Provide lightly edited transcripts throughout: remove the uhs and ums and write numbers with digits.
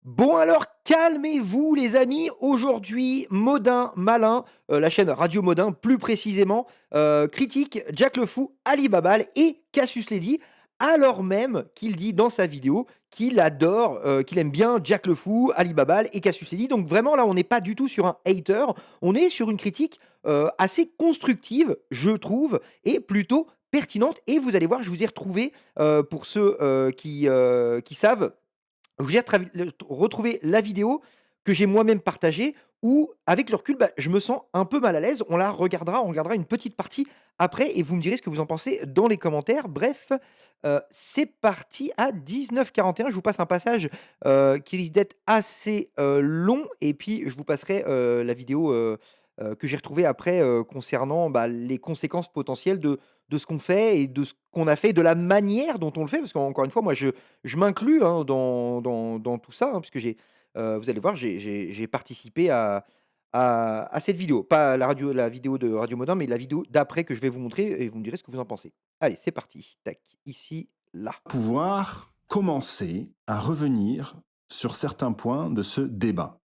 Bon alors, calmez-vous les amis. Aujourd'hui, Modin Malin, la chaîne Radio Modin plus précisément, critique Jack le Fou, Ali Babal et Cassius Lady, alors même qu'il dit dans sa vidéo qu'il adore, qu'il aime bien Jack le Fou, Ali Babal et Cassius Lady. Donc vraiment là, on n'est pas du tout sur un hater, on est sur une critique, assez constructive, je trouve, et plutôt pertinente. Et vous allez voir, je vous ai retrouvé, pour ceux, qui savent, je viens retrouver la vidéo que j'ai moi-même partagée où, avec le recul, bah, je me sens un peu mal à l'aise. On regardera une petite partie après et vous me direz ce que vous en pensez dans les commentaires. Bref, c'est parti à 19:41. Je vous passe un passage, qui risque d'être assez, long et puis je vous passerai, la vidéo, que j'ai retrouvée après, concernant, bah, les conséquences potentielles de ce qu'on fait et de ce qu'on a fait, de la manière dont on le fait. Parce qu'encore une fois, moi, je m'inclus, hein, dans tout ça, hein, puisque vous allez voir, j'ai participé à cette vidéo. Pas la vidéo de Radio Modin, mais la vidéo d'après que je vais vous montrer et vous me direz ce que vous en pensez. Allez, c'est parti. Tac, ici, là. Pouvoir commencer à revenir sur certains points de ce débat.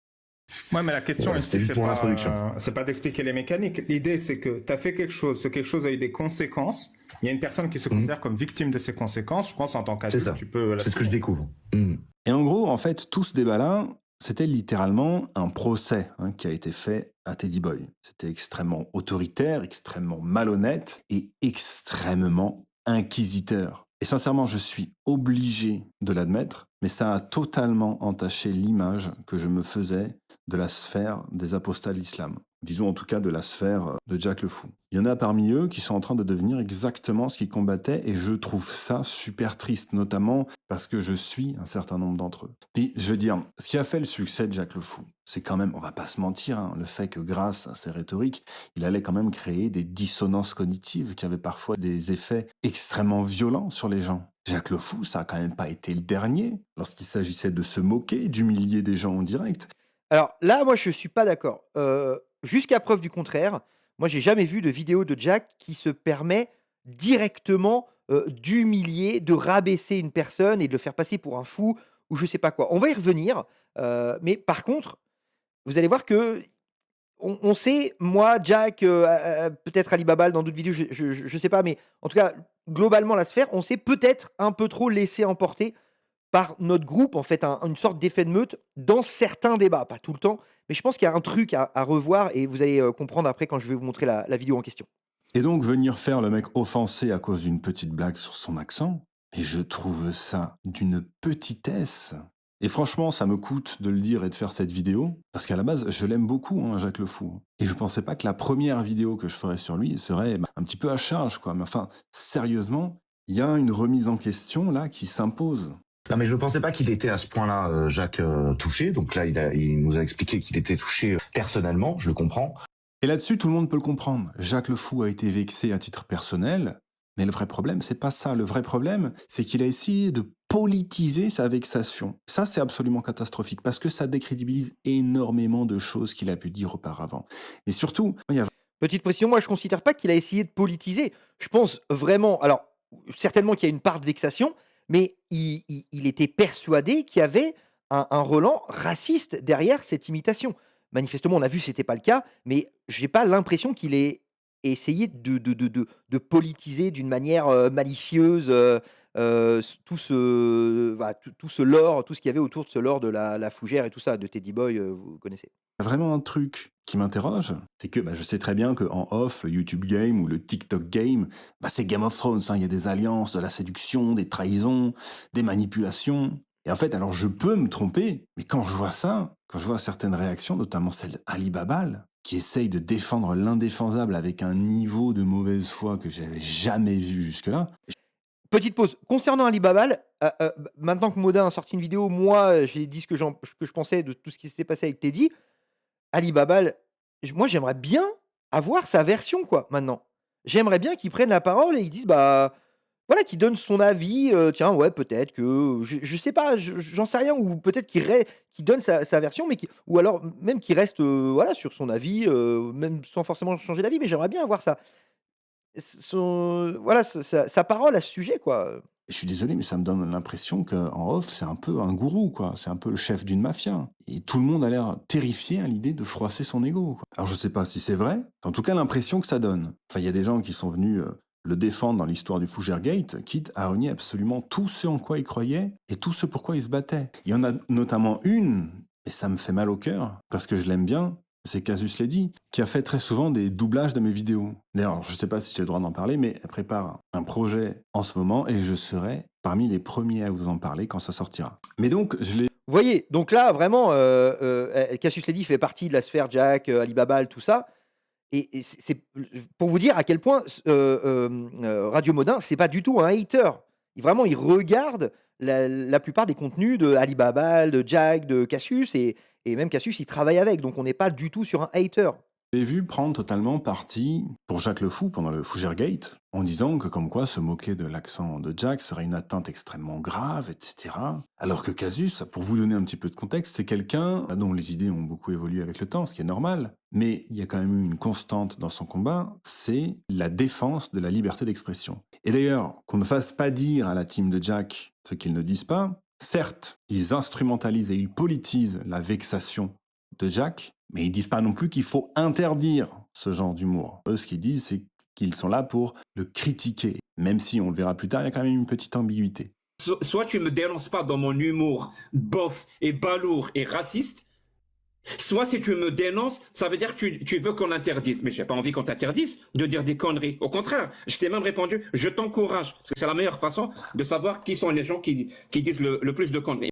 Ouais, mais la question Voilà, ici, c'était juste pour l'introduction. c'est pas d'expliquer les mécaniques. L'idée, c'est que tu as fait quelque chose, ce quelque chose a eu des conséquences. Il y a une personne qui se Mhm. considère comme victime de ces conséquences. Je pense en tant C'est qu'adulte, ça. tu peux C'est ce que je l'assumer. découvre. Mhm. Et en gros, en fait, tout ce débat-là, c'était littéralement un procès qui a été fait à Teddy Boy. C'était extrêmement autoritaire, extrêmement malhonnête et extrêmement inquisiteur. Et sincèrement, je suis obligé de l'admettre, mais ça a totalement entaché l'image que je me faisais de la sphère des apostats de l'islam. Disons en tout cas de la sphère de Jack le Fou. Il y en a parmi eux qui sont en train de devenir exactement ce qu'ils combattaient et je trouve ça super triste, notamment parce que je suis un certain nombre d'entre eux. Puis, je veux dire, ce qui a fait le succès de Jack le Fou, c'est quand même, on va pas se mentir, le fait que grâce à ses rhétoriques, il allait quand même créer des dissonances cognitives qui avaient parfois des effets extrêmement violents sur les gens. Jack le Fou, ça a quand même pas été le dernier lorsqu'il s'agissait de se moquer, d'humilier des gens en direct. Alors là, moi, je suis pas d'accord. Jusqu'à preuve du contraire, moi, j'ai jamais vu de vidéo de Jack qui se permet directement, d'humilier, de rabaisser une personne et de le faire passer pour un fou ou je sais pas quoi. On va y revenir, mais par contre, vous allez voir que on sait, moi, Jack, peut-être Ali Babal dans d'autres vidéos, je sais pas, mais en tout cas, globalement, la sphère, on s'est peut-être un peu trop laissé emporter par notre groupe, en fait, une sorte d'effet de meute dans certains débats, pas tout le temps, mais je pense qu'il y a un truc à revoir et vous allez, comprendre après quand je vais vous montrer la vidéo en question. Et donc venir faire le mec offensé à cause d'une petite blague sur son accent, et je trouve ça d'une petitesse. Et franchement, ça me coûte de le dire et de faire cette vidéo, parce qu'à la base, je l'aime beaucoup, Jacques Le Fou. Et je pensais pas que la première vidéo que je ferais sur lui serait un petit peu à charge, quoi. Mais enfin, sérieusement, il y a une remise en question là qui s'impose. Non, mais je ne pensais pas qu'il était à ce point-là, Jacques, touché. Donc là, il nous a expliqué qu'il était touché personnellement, je le comprends. Et là-dessus, tout le monde peut le comprendre. Jacques Le Fou a été vexé à titre personnel, mais le vrai problème, c'est pas ça. Le vrai problème, c'est qu'il a essayé de politiser sa vexation. Ça, c'est absolument catastrophique parce que ça décrédibilise énormément de choses qu'il a pu dire auparavant. Mais surtout, il y a Petite précision, moi je considère pas qu'il a essayé de politiser. Je pense vraiment alors, certainement qu'il y a une part de vexation, mais il était persuadé qu'il y avait un Roland raciste derrière cette imitation. Manifestement, on a vu que c'était pas le cas, mais j'ai pas l'impression qu'il ait essayé de politiser d'une manière, malicieuse, tout ce lore, tout ce qu'il y avait autour de ce lore de la fougère et tout ça, de Teddy Boy, vous connaissez. vraiment un truc qui m'interroge, c'est que je sais très bien qu'en off, le YouTube Game ou le TikTok Game, c'est Game of Thrones. Il y a des alliances, de la séduction, des trahisons, des manipulations. Et en fait, alors je peux me tromper, mais quand je vois ça, quand je vois certaines réactions, notamment celle d'Ali Babal, qui essaye de défendre l'indéfendable avec un niveau de mauvaise foi que j'avais jamais vu jusque-là. Petite pause. Concernant Ali Babal, maintenant que Modin a sorti une vidéo, moi, j'ai dit ce que je pensais de tout ce qui s'était passé avec Teddy. Ali Babal, moi, j'aimerais bien avoir sa version, quoi, maintenant. J'aimerais bien qu'il prenne la parole et il dise, bah, voilà, qu'il donne son avis, tiens, ouais, peut-être que je sais pas, j'en sais rien ou peut-être qu'il donne sa version, mais ou alors même qu'il reste, voilà, sur son avis, même sans forcément changer d'avis, mais j'aimerais bien avoir sa parole à ce sujet, quoi. Et je suis désolé, mais ça me donne l'impression qu'en off, c'est un peu un gourou, quoi. C'est un peu le chef d'une mafia. Et tout le monde a l'air terrifié à l'idée de froisser son ego, quoi. Alors je sais pas si c'est vrai, c'est en tout cas l'impression que ça donne. Enfin, il y a des gens qui sont venus le défendre dans l'histoire du Fougère Gate, quitte à renier absolument tout ce en quoi il croyait et tout ce pourquoi il se battait. Il y en a notamment une, et ça me fait mal au cœur, parce que je l'aime bien, c'est Casus Lady, qui a fait très souvent des doublages de mes vidéos. D'ailleurs, je ne sais pas si j'ai le droit d'en parler, mais elle prépare un projet en ce moment et je serai parmi les premiers à vous en parler quand ça sortira. Mais donc, je l'ai... Vous voyez? Donc là, vraiment, Cassius Ledy fait partie de la sphère Jack, Alibaba, tout ça et c'est pour vous dire à quel point Radio Modin, c'est pas du tout un hater. Vraiment, il regarde la plupart des contenus de Alibaba, de Jack, de Cassius et même Cassius, il travaille avec, donc on n'est pas du tout sur un hater. J'ai vu prendre totalement parti pour Jacques le Fou pendant le Fougère Gate, en disant que comme quoi se moquer de l'accent de Jack serait une atteinte extrêmement grave, etc. Alors que Casus, pour vous donner un petit peu de contexte, c'est quelqu'un dont les idées ont beaucoup évolué avec le temps, ce qui est normal, mais il y a quand même eu une constante dans son combat, c'est la défense de la liberté d'expression. Et d'ailleurs, qu'on ne fasse pas dire à la team de Jack ce qu'ils ne disent pas, certes, ils instrumentalisent et ils politisent la vexation de Jack, mais ils disent pas non plus qu'il faut interdire ce genre d'humour. Eux, ce qu'ils disent, c'est qu'ils sont là pour le critiquer. Même si, on le verra plus tard, il y a quand même une petite ambiguïté. Soit tu me dénonces pas dans mon humour bof et balourd et raciste, soit si tu me dénonces, ça veut dire que tu veux qu'on interdise. Mais j'ai pas envie qu'on t'interdise de dire des conneries. Au contraire, je t'ai même répondu, je t'encourage. Parce que c'est la meilleure façon de savoir qui sont les gens qui disent le plus de conneries.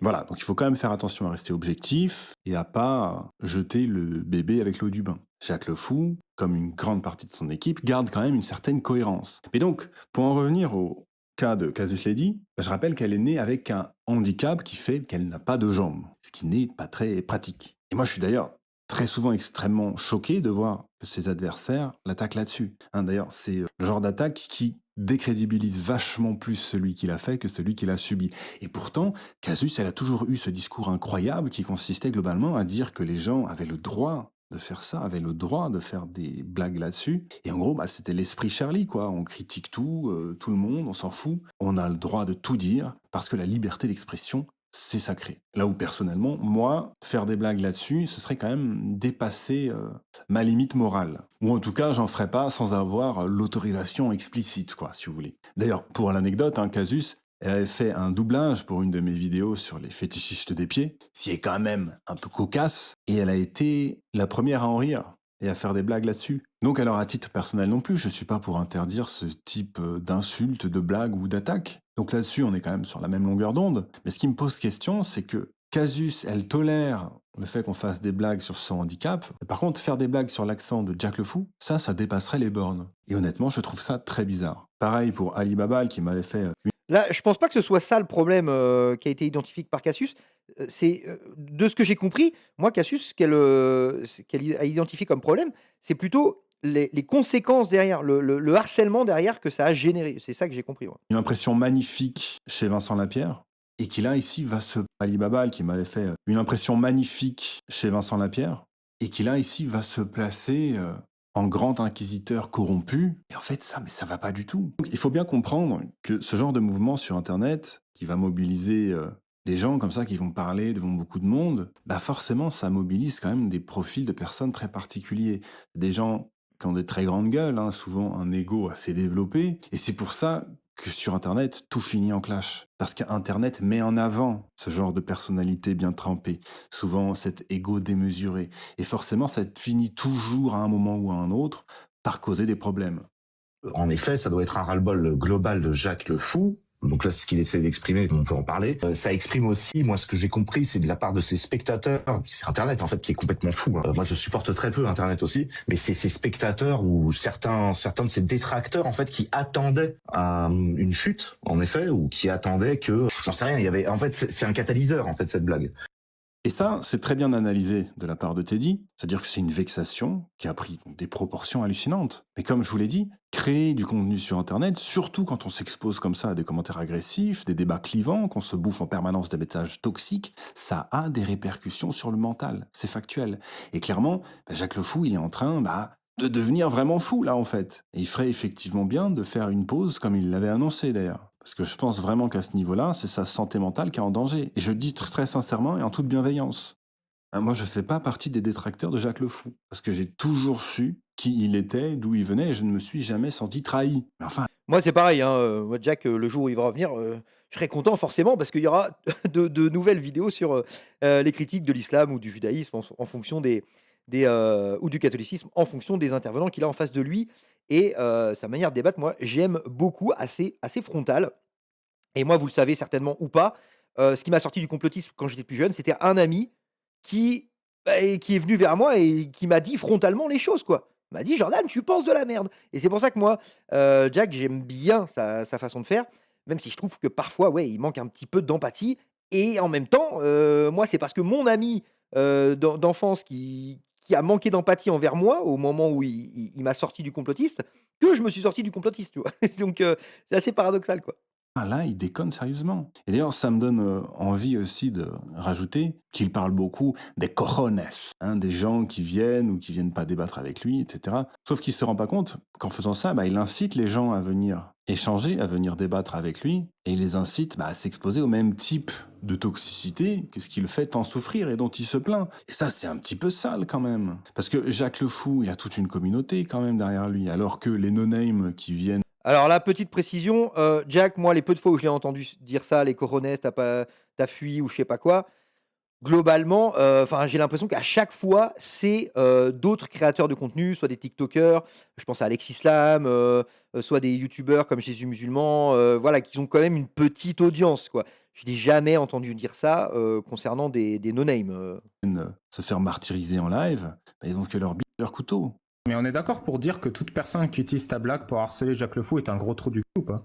Voilà, donc il faut quand même faire attention à rester objectif et à pas jeter le bébé avec l'eau du bain. Jacques le Fou, comme une grande partie de son équipe, garde quand même une certaine cohérence. Mais donc, pour en revenir au cas de Casus Lady, je rappelle qu'elle est née avec un handicap qui fait qu'elle n'a pas de jambes, ce qui n'est pas très pratique. Et moi, je suis d'ailleurs très souvent extrêmement choqué de voir que ses adversaires l'attaquent là-dessus. D'ailleurs, c'est le genre d'attaque qui décrédibilise vachement plus celui qui l'a fait que celui qui l'a subi. Et pourtant, Casus, elle a toujours eu ce discours incroyable qui consistait globalement à dire que les gens avaient le droit de faire ça, avaient le droit de faire des blagues là-dessus. Et en gros, c'était l'esprit Charlie, quoi. On critique tout le monde, on s'en fout. On a le droit de tout dire parce que la liberté d'expression, c'est sacré. Là où personnellement, moi, faire des blagues là-dessus, ce serait quand même dépasser ma limite morale. Ou en tout cas, j'en ferais pas sans avoir l'autorisation explicite, quoi, si vous voulez. D'ailleurs, pour l'anecdote, Casus, elle avait fait un doublage pour une de mes vidéos sur les fétichistes des pieds, ce qui est quand même un peu cocasse, et elle a été la première à en rire et à faire des blagues là-dessus. Donc alors à titre personnel non plus, je suis pas pour interdire ce type d'insultes, de blagues ou d'attaques. Donc là-dessus, on est quand même sur la même longueur d'onde. Mais ce qui me pose question, c'est que Casus, elle tolère le fait qu'on fasse des blagues sur son handicap. Par contre, faire des blagues sur l'accent de Jack le Fou, ça dépasserait les bornes. Et honnêtement, je trouve ça très bizarre. Pareil pour Alibaba qui m'avait fait Là, je pense pas que ce soit ça le problème, qui a été identifié par Cassius. C'est, de ce que j'ai compris, moi, Cassius, ce qu'elle a identifié comme problème, c'est plutôt les conséquences derrière, le harcèlement derrière que ça a généré. C'est ça que j'ai compris, moi. une impression magnifique chez Vincent Lapierre, et qui là, ici, va se... Alibaba, qui m'avait fait une impression magnifique chez Vincent Lapierre, et qui là, ici, va se placer en grand inquisiteur corrompu. Et en fait, mais ça va pas du tout. Donc, il faut bien comprendre que ce genre de mouvement sur Internet, qui va mobiliser des gens comme ça, qui vont parler devant beaucoup de monde, forcément, ça mobilise quand même des profils de personnes très particuliers. Des gens qui ont des très grandes gueules, souvent un ego assez développé. Et c'est pour ça que sur Internet, tout finit en clash. Parce qu'Internet met en avant ce genre de personnalité bien trempée, souvent cet ego démesuré. Et forcément, ça finit toujours à un moment ou à un autre par causer des problèmes. En effet, ça doit être un ras-le-bol global de Jacques le Fou. Donc là, c'est ce qu'il essaie d'exprimer, on peut en parler. Ça exprime aussi, moi, ce que j'ai compris, c'est de la part de ses spectateurs. C'est Internet, en fait, qui est complètement fou. Moi, je supporte très peu Internet aussi, mais c'est ces spectateurs ou certains de ces détracteurs, en fait, qui attendaient une chute, en effet, ou qui attendaient que, j'en sais rien, il y avait, en fait, c'est un catalyseur, en fait, cette blague. Et ça, c'est très bien analysé de la part de Teddy, c'est-à-dire que c'est une vexation qui a pris des proportions hallucinantes. Mais comme je vous l'ai dit, créer du contenu sur Internet, surtout quand on s'expose comme ça à des commentaires agressifs, des débats clivants, qu'on se bouffe en permanence des messages toxiques, ça a des répercussions sur le mental, c'est factuel. Et clairement, Jacques le Fou, il est en train de devenir vraiment fou, là, en fait. Et il ferait effectivement bien de faire une pause, comme il l'avait annoncé, d'ailleurs. Parce que je pense vraiment qu'à ce niveau-là, c'est sa santé mentale qui est en danger. Et je dis très sincèrement et en toute bienveillance. Hein, moi, je ne fais pas partie des détracteurs de Jacques Le Fou. Parce que j'ai toujours su qui il était, d'où il venait, et je ne me suis jamais senti trahi. Mais enfin, Moi, c'est pareil, hein, moi, Jack, le jour où il va revenir, je serai content forcément parce qu'il y aura de nouvelles vidéos sur, les critiques de l'islam ou du judaïsme en fonction des ou du catholicisme, en fonction des intervenants qu'il a en face de lui et sa manière de débattre, moi, j'aime beaucoup, assez frontale et moi, vous le savez certainement ou pas, ce qui m'a sorti du complotisme quand j'étais plus jeune, c'était un ami qui, qui est venu vers moi et qui m'a dit frontalement les choses, quoi. Il m'a dit: «Jordan, tu penses de la merde» et c'est pour ça que moi, Jack, j'aime bien sa façon de faire, même si je trouve que parfois, ouais, il manque un petit peu d'empathie et en même temps, moi, c'est parce que mon ami, d'enfance qui a manqué d'empathie envers moi au moment où il m'a sorti du complotiste, que je me suis sorti du complotiste, tu vois? Donc c'est assez paradoxal, quoi. ah là, il déconne sérieusement. Et d'ailleurs, ça me donne envie aussi de rajouter qu'il parle beaucoup des cojones, hein, des gens qui viennent ou qui viennent pas débattre avec lui, etc. Sauf qu'il se rend pas compte qu'en faisant ça, bah, il incite les gens à venir échanger, à venir débattre avec lui, et il les incite à s'exposer au même type de toxicité que ce qui le fait tant souffrir et dont il se plaint. Et ça, c'est un petit peu sale quand même. Parce que Jacques Le Fou, il a toute une communauté quand même derrière lui, alors que les no-name qui viennent. Alors là, petite précision, Jack, moi, les peu de fois où je l'ai entendu dire ça, les cojones, tu fui ou je sais pas quoi, globalement, enfin, j'ai l'impression qu'à chaque fois, c'est, d'autres créateurs de contenu, soit des tiktokers, je pense à Alexis Lam, soit des youtubeurs comme Jésus Musulman, voilà, qui ont quand même une petite audience, quoi. Je n'ai jamais entendu dire ça, concernant des no name, Se faire martyriser en live, bah, ils ont que leur bille et leur couteau. Mais on est d'accord pour dire que toute personne qui utilise ta blague pour harceler Jacques Le Fou est un gros trou du cul ou pas?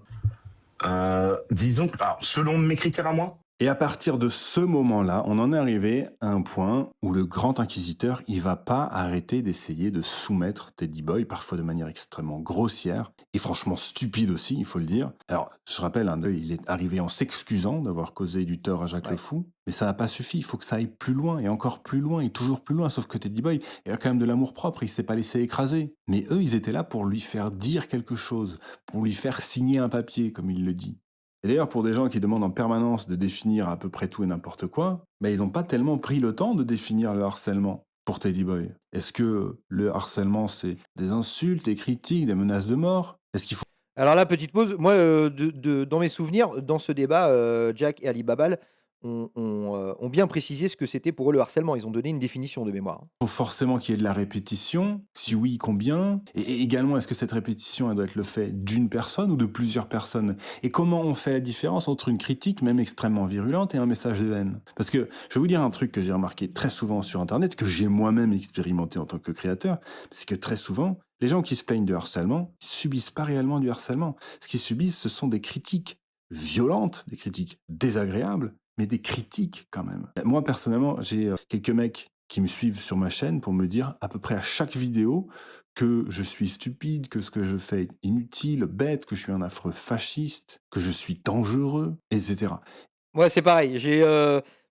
Disons que, alors, selon mes critères à moi, Et à partir de ce moment-là, on en est arrivé à un point où le grand inquisiteur, il va pas arrêter d'essayer de soumettre Teddy Boy, parfois de manière extrêmement grossière et franchement stupide aussi, il faut le dire. Alors, je rappelle, hein, il est arrivé en s'excusant d'avoir causé du tort à Jacques Le ouais. Fou, mais ça n'a pas suffi. Il faut que ça aille plus loin et encore plus loin et toujours plus loin. Sauf que Teddy Boy, il a quand même de l'amour propre, il s'est pas laissé écraser. Mais eux, ils étaient là pour lui faire dire quelque chose, pour lui faire signer un papier, comme il le dit. Et d'ailleurs, pour des gens qui demandent en permanence de définir à peu près tout et n'importe quoi, bah, ils n'ont pas tellement pris le temps de définir le harcèlement pour Teddy Boy. Est-ce que le harcèlement, c'est des insultes, des critiques, des menaces de mort? Est-ce qu'il faut... Alors là, petite pause, moi, dans mes souvenirs, dans ce débat, Jack et Ali Babal ont bien précisé ce que c'était pour eux le harcèlement. Ils ont donné une définition de mémoire, hein. forcément qu'il y ait de la répétition? Si oui, combien? Et également, est-ce que cette répétition, elle doit être le fait d'une personne ou de plusieurs personnes? Et comment on fait la différence entre une critique, même extrêmement virulente, et un message de haine? Parce que je vais vous dire un truc que j'ai remarqué très souvent sur Internet, que j'ai moi-même expérimenté en tant que créateur, c'est que très souvent, les gens qui se plaignent de harcèlement, ils subissent pas réellement du harcèlement. Ce qu'ils subissent, ce sont des critiques violentes, des critiques désagréables, mais des critiques quand même. Moi, personnellement, j'ai quelques mecs qui me suivent sur ma chaîne pour me dire à peu près à chaque vidéo que je suis stupide, que ce que je fais est inutile, bête, que je suis un affreux fasciste, que je suis dangereux, etc. Ouais, c'est pareil. J'ai,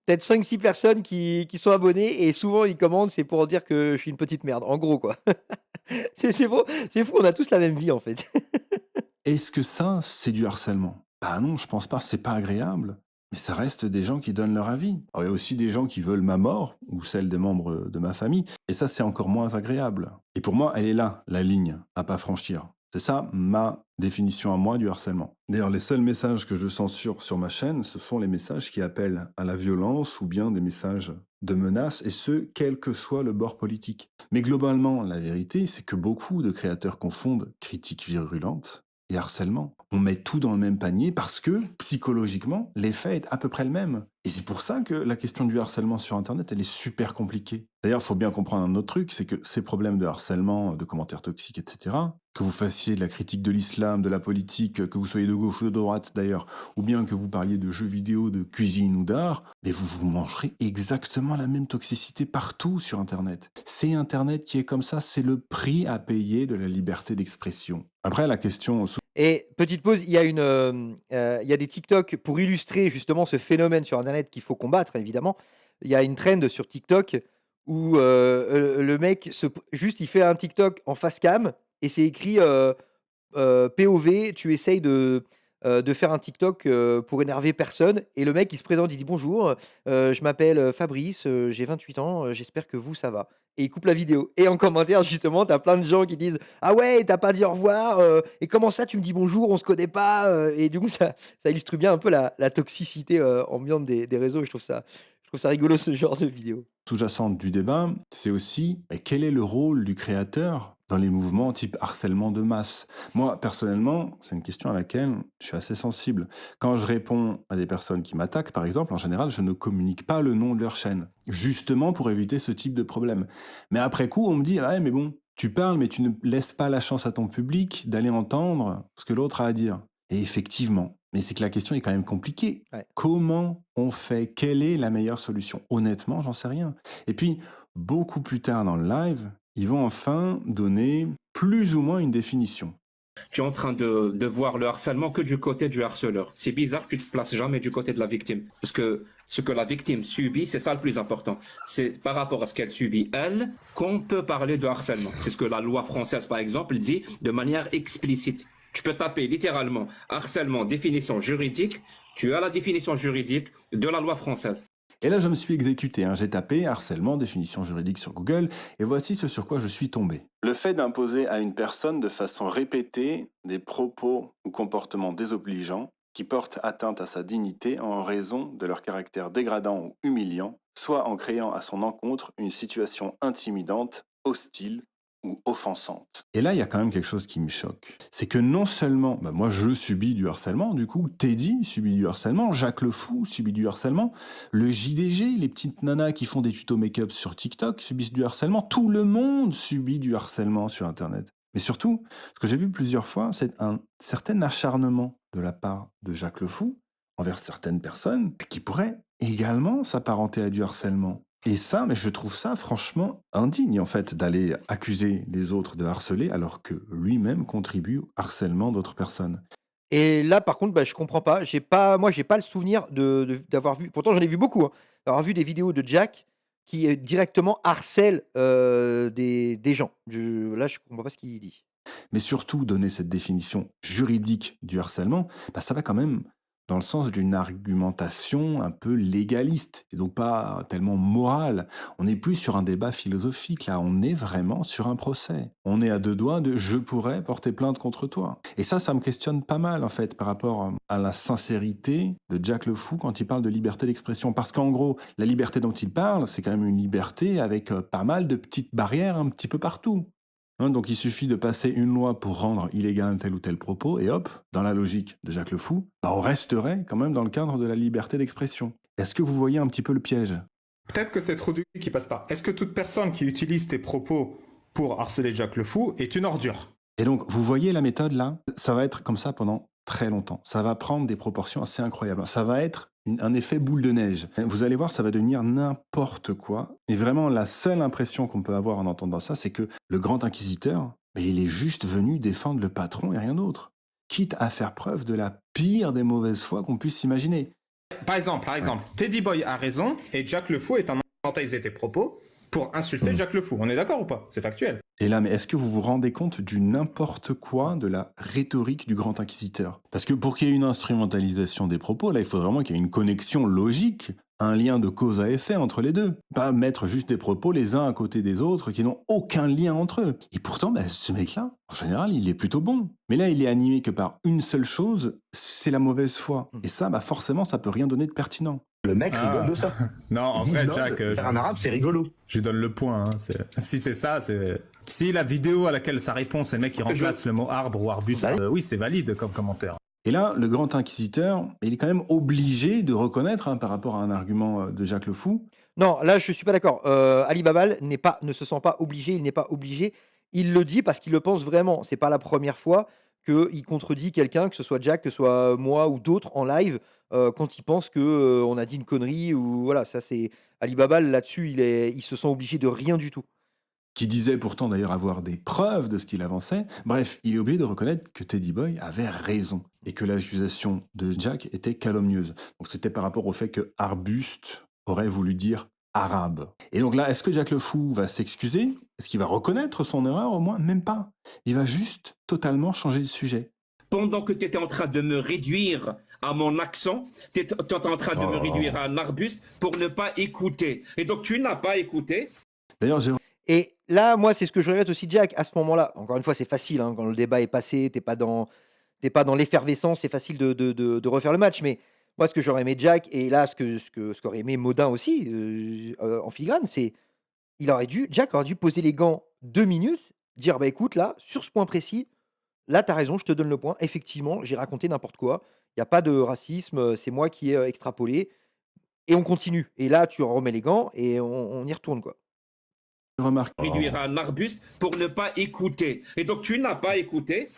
peut-être 5-6 personnes qui sont abonnées et souvent ils commentent, c'est pour dire que je suis une petite merde, en gros, quoi. C'est faux, c'est fou, on a tous la même vie, en fait. Est-ce que ça, c'est du harcèlement? Bah non, je pense pas, c'est pas agréable. Mais ça reste des gens qui donnent leur avis. Alors, il y a aussi des gens qui veulent ma mort, ou celle des membres de ma famille, et ça, c'est encore moins agréable. Et pour moi, elle est là, la ligne à pas franchir. C'est ça ma définition à moi du harcèlement. D'ailleurs, les seuls messages que je censure sur ma chaîne, ce sont les messages qui appellent à la violence ou bien des messages de menaces, et ce, quel que soit le bord politique. Mais globalement, la vérité, c'est que beaucoup de créateurs confondent critiques virulentes et harcèlement. On met tout dans le même panier parce que, psychologiquement, l'effet est à peu près le même. Et c'est pour ça que la question du harcèlement sur Internet, elle est super compliquée. D'ailleurs, il faut bien comprendre un autre truc, c'est que ces problèmes de harcèlement, de commentaires toxiques, etc., que vous fassiez de la critique de l'islam, de la politique, que vous soyez de gauche ou de droite d'ailleurs, ou bien que vous parliez de jeux vidéo, de cuisine ou d'art, mais vous mangerez exactement la même toxicité partout sur Internet. C'est Internet qui est comme ça, c'est le prix à payer de la liberté d'expression. Après, la question... Et petite pause, il y a des TikTok pour illustrer justement ce phénomène sur internet qu'il faut combattre évidemment. Il y a une trend sur TikTok où, le mec juste il fait un TikTok en face cam et c'est écrit, POV, tu essayes de faire un TikTok, pour énerver personne et le mec il se présente, il dit: «Bonjour, je m'appelle, Fabrice, j'ai 28 ans, j'espère que vous ça va» et il coupe la vidéo et en commentaire justement, tu as plein de gens qui disent: «Ah ouais, tu as pas dit au revoir, et comment ça tu me dis bonjour, on se connaît pas?» Et du coup ça illustre bien un peu la toxicité, ambiante des réseaux et je trouve ça rigolo ce genre de vidéo. Sous-jacente du débat, c'est aussi quel est le rôle du créateur dans les mouvements type harcèlement de masse. Moi, personnellement, c'est une question à laquelle je suis assez sensible. Quand je réponds à des personnes qui m'attaquent, par exemple, en général, je ne communique pas le nom de leur chaîne, justement pour éviter ce type de problème. Mais après coup, on me dit, ah ouais, mais bon, tu parles, mais tu ne laisses pas la chance à ton public d'aller entendre ce que l'autre a à dire. Et effectivement, mais c'est que la question est quand même compliquée. Ouais. Comment on fait? Quelle est la meilleure solution? Honnêtement, j'en sais rien. Et puis, beaucoup plus tard dans le live, ils vont enfin donner plus ou moins une définition. Tu es en train de voir le harcèlement que du côté du harceleur. C'est bizarre, tu te places jamais du côté de la victime. Parce que ce que la victime subit, c'est ça le plus important. C'est par rapport à ce qu'elle subit, elle, qu'on peut parler de harcèlement. C'est ce que la loi française, par exemple, dit de manière explicite. Tu peux taper littéralement harcèlement, définition juridique. Tu as la définition juridique de la loi française. Et là, je me suis exécuté. J'ai tapé harcèlement, définition juridique sur Google, et voici ce sur quoi je suis tombé. Le fait d'imposer à une personne de façon répétée des propos ou comportements désobligeants qui portent atteinte à sa dignité en raison de leur caractère dégradant ou humiliant, soit en créant à son encontre une situation intimidante, hostile ou offensante. Et là, il y a quand même quelque chose qui me choque. C'est que non seulement, moi je subis du harcèlement, du coup, Teddy subit du harcèlement, Jacques Le Fou subit du harcèlement, le JDG, les petites nanas qui font des tutos make-up sur TikTok subissent du harcèlement, tout le monde subit du harcèlement sur Internet. Mais surtout, ce que j'ai vu plusieurs fois, c'est un certain acharnement de la part de Jacques Le Fou envers certaines personnes qui pourraient également s'apparenter à du harcèlement. Et ça, mais je trouve ça franchement indigne, en fait, d'aller accuser les autres de harceler alors que lui-même contribue au harcèlement d'autres personnes. Et là, par contre, bah, je comprends pas. J'ai pas le souvenir d'avoir vu pourtant j'en ai vu beaucoup, hein, d'avoir vu des vidéos de Jack qui, directement harcèle, des gens. Je comprends pas ce qu'il dit. Mais surtout, donner cette définition juridique du harcèlement, ça va quand même dans le sens d'une argumentation un peu légaliste, et donc pas tellement morale. On n'est plus sur un débat philosophique, là, on est vraiment sur un procès. On est à deux doigts de «je pourrais porter plainte contre toi». Et ça me questionne pas mal, en fait, par rapport à la sincérité de Jack Le Fou quand il parle de liberté d'expression. Parce qu'en gros, la liberté dont il parle, c'est quand même une liberté avec pas mal de petites barrières un petit peu partout. Donc il suffit de passer une loi pour rendre illégal tel ou tel propos, et hop, dans la logique de Jacques Le Fou, on resterait quand même dans le cadre de la liberté d'expression. Est-ce que vous voyez un petit peu le piège? Peut-être que c'est trop du qui passe pas. Est-ce que toute personne qui utilise tes propos pour harceler Jacques Le Fou est une ordure? Et donc, vous voyez la méthode là? Ça va être comme ça pendant très longtemps. Ça va prendre des proportions assez incroyables. Ça va être un effet boule de neige. Vous allez voir, ça va devenir n'importe quoi. Et vraiment, la seule impression qu'on peut avoir en entendant ça, c'est que le grand inquisiteur, il est juste venu défendre le patron et rien d'autre. Quitte à faire preuve de la pire des mauvaises foi qu'on puisse imaginer. Par exemple, Teddy Boy a raison et Jacques Le Fou est en train d'utiliser tes propos pour insulter Jacques Le Fou. On est d'accord ou pas? C'est factuel. Et là, mais est-ce que vous vous rendez compte du n'importe quoi de la rhétorique du grand inquisiteur? Parce que pour qu'il y ait une instrumentalisation des propos, là, il faut vraiment qu'il y ait une connexion logique, un lien de cause à effet entre les deux. Pas mettre juste des propos les uns à côté des autres qui n'ont aucun lien entre eux. Et pourtant, ce mec-là, en général, il est plutôt bon. Mais là, il est animé que par une seule chose, c'est la mauvaise foi. Et ça, forcément, ça peut rien donner de pertinent. Le mec rigole de ça. Non, en Il dit, vrai, non, Jack, faire un arabe, c'est rigolo. je lui donne le point. Si c'est ça, c'est... Si la vidéo à laquelle ça répond, c'est le mec qui remplace le mot arbre ou arbuste, oui, c'est valide comme commentaire. Et là, le grand inquisiteur, il est quand même obligé de reconnaître, par rapport à un argument de Jacques Le Fou. Non, là, je suis pas d'accord. Ali Babal ne se sent pas obligé, il n'est pas obligé. Il le dit parce qu'il le pense vraiment. C'est pas la première fois qu'il contredit quelqu'un, que ce soit Jack, que ce soit moi ou d'autres en live, quand il pense que, on a dit une connerie ou voilà, ça c'est Ali Babal là-dessus, il se sent obligé de rien du tout. Qui disait pourtant d'ailleurs avoir des preuves de ce qu'il avançait. Bref, il est obligé de reconnaître que Teddy Boy avait raison et que l'accusation de Jack était calomnieuse. Donc c'était par rapport au fait que arbuste aurait voulu dire arabe. Et donc là, est-ce que Jack Le Fou va s'excuser? Est-ce qu'il va reconnaître son erreur au moins? Même pas. Il va juste totalement changer de sujet. pendant que tu étais en train de me réduire à mon accent, tu étais en train de me réduire à un arbuste pour ne pas écouter. Et donc, tu n'as pas écouté. D'ailleurs, j'ai Et là, moi, c'est ce que je regrette aussi, Jack, à ce moment-là. Encore une fois, c'est facile, hein, quand le débat est passé, t'es pas dans l'effervescence, c'est facile de refaire le match. Mais moi, ce que j'aurais aimé Jack, et là, ce qu'aurait aimé Modin aussi, en filigrane, c'est Jack aurait dû poser les gants 2 minutes, dire bah écoute, là, sur ce point précis, là, tu as raison, je te donne le point. Effectivement, j'ai raconté n'importe quoi. Il n'y a pas de racisme, c'est moi qui ai extrapolé. Et on continue. Et là, tu remets les gants et on y retourne, quoi. remarqué. Réduire à un arbuste pour ne pas écouter. Et donc, tu n'as pas écouté.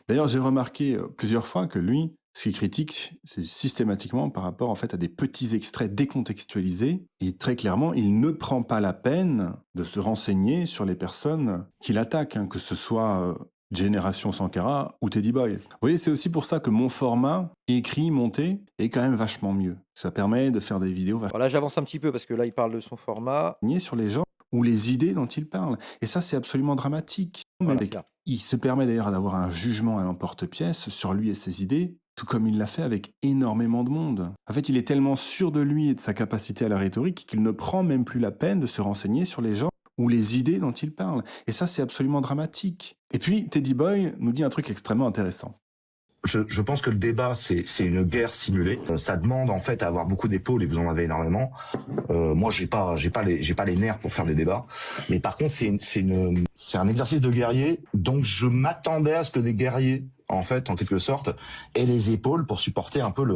D'ailleurs, j'ai remarqué plusieurs fois que lui, ce qu'il critique, c'est systématiquement par rapport en fait à des petits extraits décontextualisés. Et très clairement, il ne prend pas la peine de se renseigner sur les personnes qu'il attaque, hein, que ce soit Génération Sankara ou Teddy Boy. Vous voyez, c'est aussi pour ça que mon format écrit, monté, est quand même vachement mieux. Ça permet de faire des vidéos vachement Alors là, j'avance un petit peu parce que là, il parle de son format. sur les gens ou les idées dont il parle. Et ça, c'est absolument dramatique. Voilà, Avec- c'est là. Il se permet d'ailleurs d'avoir un jugement à l'emporte-pièce sur lui et ses idées, tout comme il l'a fait avec énormément de monde. En fait, il est tellement sûr de lui et de sa capacité à la rhétorique qu'il ne prend même plus la peine de se renseigner sur les gens ou les idées dont il parle. Et ça, c'est absolument dramatique. Et puis, Teddy Boy nous dit un truc extrêmement intéressant. Je pense que le débat, c'est une guerre simulée. Ça demande en fait à avoir beaucoup d'épaules et vous en avez énormément. Moi, j'ai pas les nerfs pour faire des débats. Mais par contre, c'est un exercice de guerrier. Donc, je m'attendais à ce que des guerriers, en fait, en quelque sorte, aient les épaules pour supporter un peu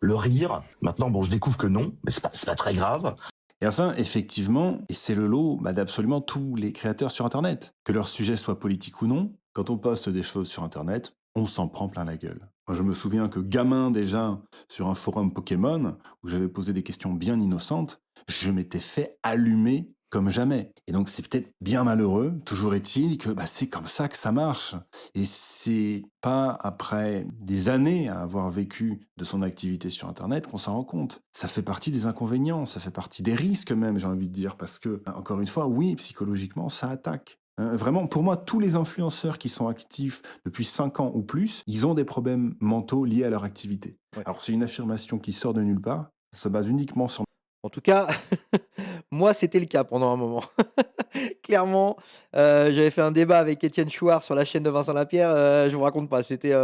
le rire. Maintenant, bon, je découvre que non, mais c'est pas très grave. Et enfin, effectivement, et c'est le lot d'absolument tous les créateurs sur Internet, que leur sujet soit politique ou non, quand on poste des choses sur Internet, on s'en prend plein la gueule. Moi, je me souviens que gamin déjà, sur un forum Pokémon, où j'avais posé des questions bien innocentes, je m'étais fait allumer comme jamais. Et donc c'est peut-être bien malheureux, toujours est-il que c'est comme ça que ça marche. Et c'est pas après des années à avoir vécu de son activité sur Internet qu'on s'en rend compte. Ça fait partie des inconvénients, ça fait partie des risques même, j'ai envie de dire, parce que, encore une fois, oui, psychologiquement, ça attaque. Vraiment, pour moi, tous les influenceurs qui sont actifs depuis 5 ans ou plus, ils ont des problèmes mentaux liés à leur activité. Ouais. Alors c'est une affirmation qui sort de nulle part, ça se base uniquement sur En tout cas, moi, c'était le cas pendant un moment. Clairement, j'avais fait un débat avec Étienne Chouard sur la chaîne de Vincent Lapierre, je vous raconte pas, c'était,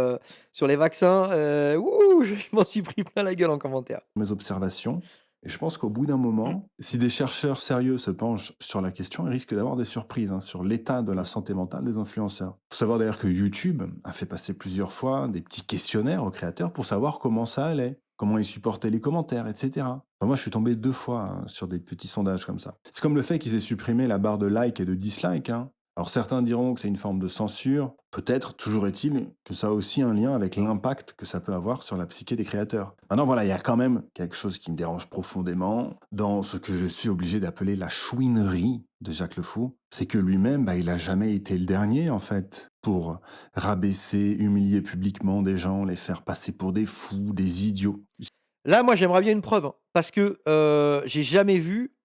sur les vaccins, je m'en suis pris plein la gueule en commentaire. mes observations. Et je pense qu'au bout d'un moment, si des chercheurs sérieux se penchent sur la question, ils risquent d'avoir des surprises sur l'état de la santé mentale des influenceurs. Il faut savoir d'ailleurs que YouTube a fait passer plusieurs fois des petits questionnaires aux créateurs pour savoir comment ça allait, comment ils supportaient les commentaires, etc. Enfin, moi, je suis tombé 2 fois sur des petits sondages comme ça. C'est comme le fait qu'ils aient supprimé la barre de like et de dislike. Alors certains diront que c'est une forme de censure, peut-être, toujours est-il que ça a aussi un lien avec l'impact que ça peut avoir sur la psyché des créateurs. Maintenant voilà, il y a quand même quelque chose qui me dérange profondément dans ce que je suis obligé d'appeler la chouinerie de Jacques Le Fou, c'est que lui-même, il a jamais été le dernier en fait pour rabaisser, humilier publiquement des gens, les faire passer pour des fous, des idiots. Là, moi, j'aimerais bien une preuve, parce que, j'ai jamais vu,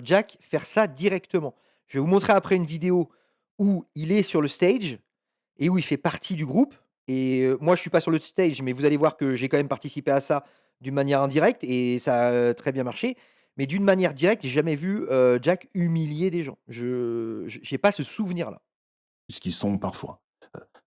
Jack faire ça directement. Je vais vous montrer après une vidéo où il est sur le stage et où il fait partie du groupe et moi, je suis pas sur le stage, mais vous allez voir que j'ai quand même participé à ça d'une manière indirecte et ça a, très bien marché. Mais d'une manière directe, j'ai jamais vu, Jack humilier des gens. J'ai pas ce souvenir-là. Ce qu'ils sont parfois,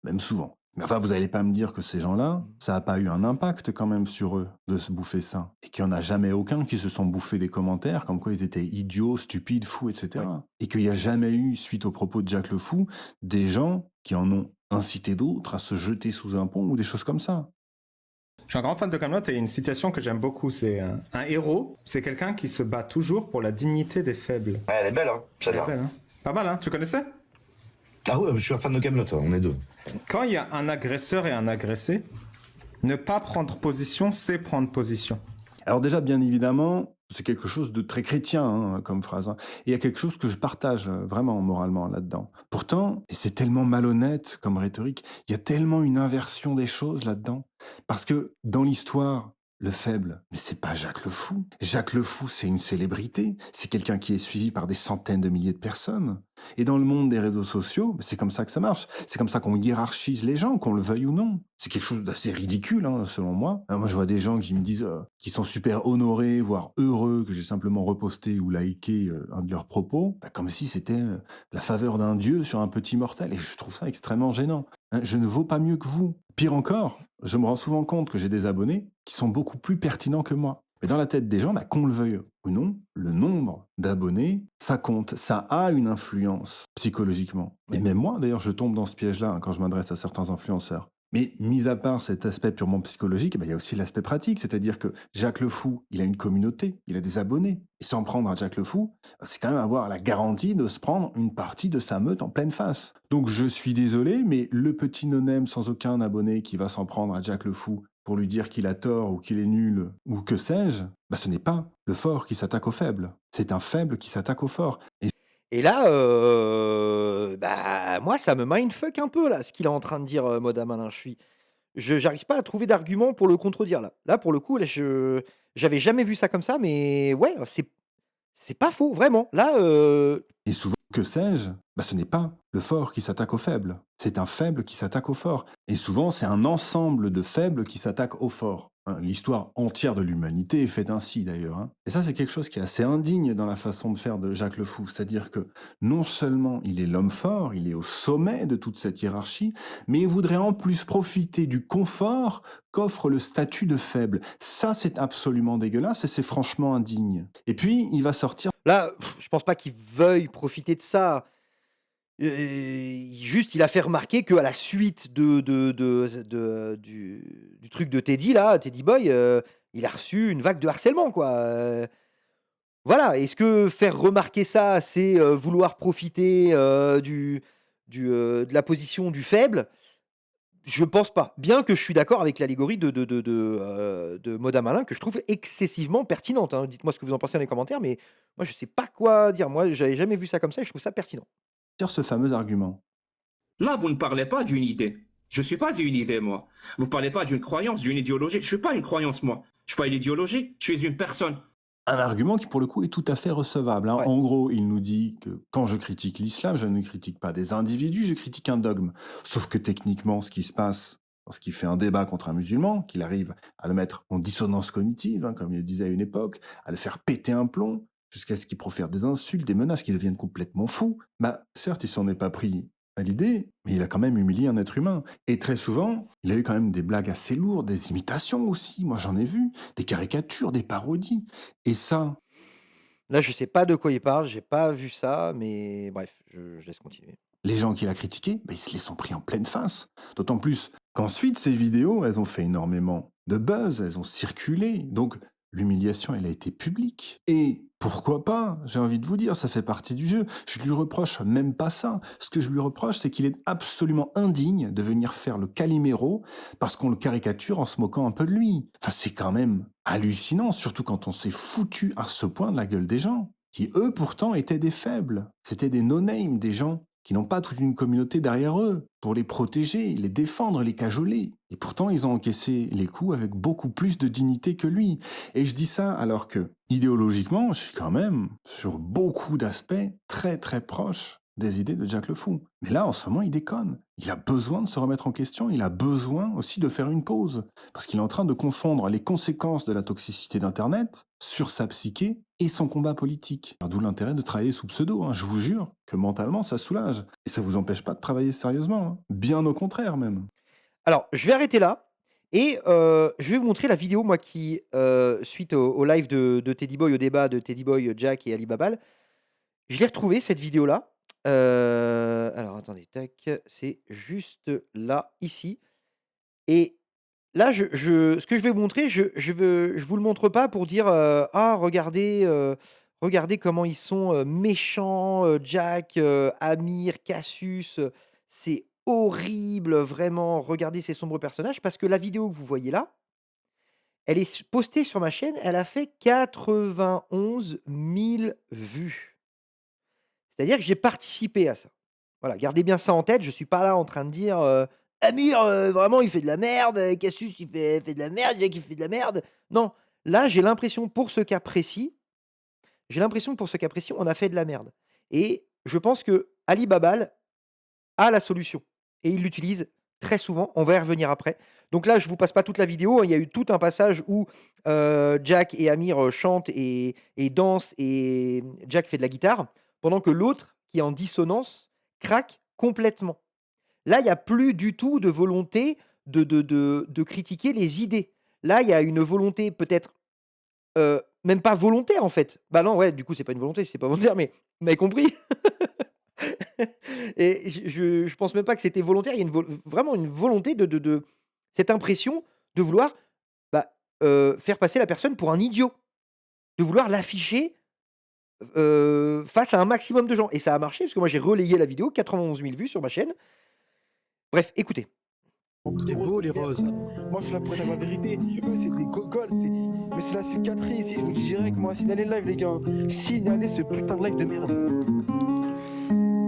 même souvent. Mais enfin, vous n'allez pas me dire que ces gens-là, ça n'a pas eu un impact quand même sur eux de se bouffer ça. Et qu'il n'y en a jamais aucun qui se sont bouffés des commentaires comme quoi ils étaient idiots, stupides, fous, etc. Ouais. Et qu'il n'y a jamais eu, suite aux propos de Jack Le Fou, des gens qui en ont incité d'autres à se jeter sous un pont ou des choses comme ça. Je suis un grand fan de Kaamelott et il y a une citation que j'aime beaucoup, c'est un héros, c'est quelqu'un qui se bat toujours pour la dignité des faibles. Ouais, elle est belle, hein. Elle est J'adore. belle, hein. Pas mal, hein. Tu connaissais? Ah ouais, je suis un fan de Kaamelott, on est deux. Quand il y a un agresseur et un agressé, ne pas prendre position, c'est prendre position. Alors déjà, bien évidemment, c'est quelque chose de très chrétien comme phrase. Et il y a quelque chose que je partage vraiment moralement là-dedans. Pourtant, et c'est tellement malhonnête comme rhétorique, il y a tellement une inversion des choses là-dedans. Parce que dans l'histoire, le faible, mais c'est pas Jacques le Fou. Jacques le Fou, c'est une célébrité. C'est quelqu'un qui est suivi par des centaines de milliers de personnes. Et dans le monde des réseaux sociaux, c'est comme ça que ça marche. C'est comme ça qu'on hiérarchise les gens, qu'on le veuille ou non. C'est quelque chose d'assez ridicule, hein, selon moi. Moi, je vois des gens qui me disent qu'ils sont super honorés, voire heureux que j'ai simplement reposté ou liké un de leurs propos, comme si c'était la faveur d'un dieu sur un petit mortel. Et je trouve ça extrêmement gênant. Hein, je ne vaux pas mieux que vous. Pire encore, je me rends souvent compte que j'ai des abonnés qui sont beaucoup plus pertinents que moi. Mais dans la tête des gens, qu'on le veuille ou non, le nombre d'abonnés, ça compte, ça a une influence psychologiquement. Et Ouais. même moi, d'ailleurs, je tombe dans ce piège-là quand je m'adresse à certains influenceurs. Mais mis à part cet aspect purement psychologique, il y a aussi l'aspect pratique, c'est-à-dire que Jacques le Fou, il a une communauté, il a des abonnés. Et s'en prendre à Jacques le Fou, c'est quand même avoir la garantie de se prendre une partie de sa meute en pleine face. Donc je suis désolé, mais le petit no-name sans aucun abonné qui va s'en prendre à Jacques le Fou pour lui dire qu'il a tort ou qu'il est nul ou que sais-je, ce n'est pas le fort qui s'attaque au faible. C'est un faible qui s'attaque au fort. Et là, moi, ça me mindfuck un peu, là, ce qu'il est en train de dire, Moda Malin. J'arrive pas à trouver d'argument pour le contredire, là. Là, pour le coup, là, j'avais jamais vu ça comme ça, mais ouais, c'est pas faux, vraiment. Là, Et souvent, que sais-je? Ce n'est pas le fort qui s'attaque au faible. C'est un faible qui s'attaque au fort. Et souvent, c'est un ensemble de faibles qui s'attaquent au fort. Hein, l'histoire entière de l'humanité est faite ainsi, d'ailleurs. Hein. Et ça, c'est quelque chose qui est assez indigne dans la façon de faire de Jacques le Fou. C'est-à-dire que non seulement il est l'homme fort, il est au sommet de toute cette hiérarchie, mais il voudrait en plus profiter du confort qu'offre le statut de faible. Ça, c'est absolument dégueulasse et c'est franchement indigne. Et puis, il va sortir. là, je pense pas qu'il veuille profiter de ça. Juste, il a fait remarquer qu'à la suite du truc de Teddy là, Teddy Boy, il a reçu une vague de harcèlement quoi, voilà. Est-ce que faire remarquer ça, c'est, vouloir profiter, de la position du faible? Je pense pas. Bien que je suis d'accord avec l'allégorie de Moda Malin que je trouve excessivement pertinente, hein. Dites-moi ce que vous en pensez dans les commentaires, mais moi je sais pas quoi dire. Moi, j'avais jamais vu ça comme ça et je trouve ça pertinent. Ce fameux argument. Là, vous ne parlez pas d'une idée. Je ne suis pas une idée, moi. Vous ne parlez pas d'une croyance, d'une idéologie. Je ne suis pas une croyance, moi. Je ne suis pas une idéologie, je suis une personne. Un argument qui, pour le coup, est tout à fait recevable. Hein. Ouais. En gros, il nous dit que quand je critique l'islam, je ne critique pas des individus, je critique un dogme. Sauf que techniquement, ce qui se passe lorsqu'il fait un débat contre un musulman, qu'il arrive à le mettre en dissonance cognitive, comme il le disait à une époque, à le faire péter un plomb, jusqu'à ce qu'il profère des insultes, des menaces, qu'il devienne complètement fou, certes, il s'en est pas pris à l'idée, mais il a quand même humilié un être humain. Et très souvent, il a eu quand même des blagues assez lourdes, des imitations aussi, moi j'en ai vu, des caricatures, des parodies. Et ça, Là, je sais pas de quoi il parle, j'ai pas vu ça, mais bref, je laisse continuer. les gens qui l'a critiqué, ils se les sont pris en pleine face. D'autant plus qu'ensuite, ces vidéos, elles ont fait énormément de buzz, elles ont circulé. Donc, l'humiliation, elle a été publique. Et pourquoi pas? J'ai envie de vous dire, ça fait partie du jeu. Je lui reproche même pas ça. Ce que je lui reproche, c'est qu'il est absolument indigne de venir faire le Calimero parce qu'on le caricature en se moquant un peu de lui. Enfin, c'est quand même hallucinant, surtout quand on s'est foutu à ce point de la gueule des gens, qui eux pourtant étaient des faibles. C'était des no-name, des gens qui n'ont pas toute une communauté derrière eux pour les protéger, les défendre, les cajoler. Et pourtant, ils ont encaissé les coups avec beaucoup plus de dignité que lui. Et je dis ça alors que, idéologiquement, je suis quand même, sur beaucoup d'aspects, très très proche des idées de Jacques le Fou. Mais là, en ce moment, il déconne. Il a besoin de se remettre en question, il a besoin aussi de faire une pause. Parce qu'il est en train de confondre les conséquences de la toxicité d'Internet sur sa psyché et son combat politique. D'où l'intérêt de travailler sous pseudo. Hein. Je vous jure que mentalement, ça soulage. Et ça vous empêche pas de travailler sérieusement. Hein. Bien au contraire même. Alors, je vais arrêter là et je vais vous montrer la vidéo, moi, qui, suite au live de Teddy Boy, au débat de Teddy Boy, Jack et Ali Babal, je l'ai retrouvée cette vidéo-là. Alors attendez, tac, c'est juste là, ici et là, ce que je vais vous montrer, je vous le montre pas pour dire, «Ah regardez comment ils sont, méchants, Jack, Amir, Cassius, c'est horrible, vraiment, regardez ces sombres personnages». Parce que la vidéo que vous voyez là, elle est postée sur ma chaîne, elle a fait 91 000 vues. C'est-à-dire que j'ai participé à ça. Voilà, gardez bien ça en tête, je suis pas là en train de dire, Amir, vraiment, il fait de la merde, Cassius, il fait de la merde, Jack, il fait de la merde. Non, là, j'ai l'impression, pour ce cas précis, on a fait de la merde. Et je pense que Ali Babal a la solution et il l'utilise très souvent. On va y revenir après. Donc là, je vous passe pas toute la vidéo, hein. Il y a eu tout un passage où Jack et Amir chantent et dansent et Jack fait de la guitare, pendant que l'autre, qui est en dissonance, craque complètement. Là, il y a plus du tout de volonté de critiquer les idées. Là, il y a une volonté peut-être, même pas volontaire en fait. Bah non, ouais, du coup, c'est pas une volonté, c'est pas volontaire, mais vous m'avez compris? Et je pense même pas que c'était volontaire. Il y a vraiment une volonté de cette impression de vouloir, bah, faire passer la personne pour un idiot, de vouloir l'afficher, face à un maximum de gens et ça a marché parce que moi j'ai relayé la vidéo, 91 000 vues sur ma chaîne. Bref, écoutez. C'est beau les roses. Moi je suis là pour dire la vérité. Eux c'est des gogoles, mais c'est la cicatrice. Je vous dis direct, moi, signalez le live les gars. Signalez ce putain de live de merde.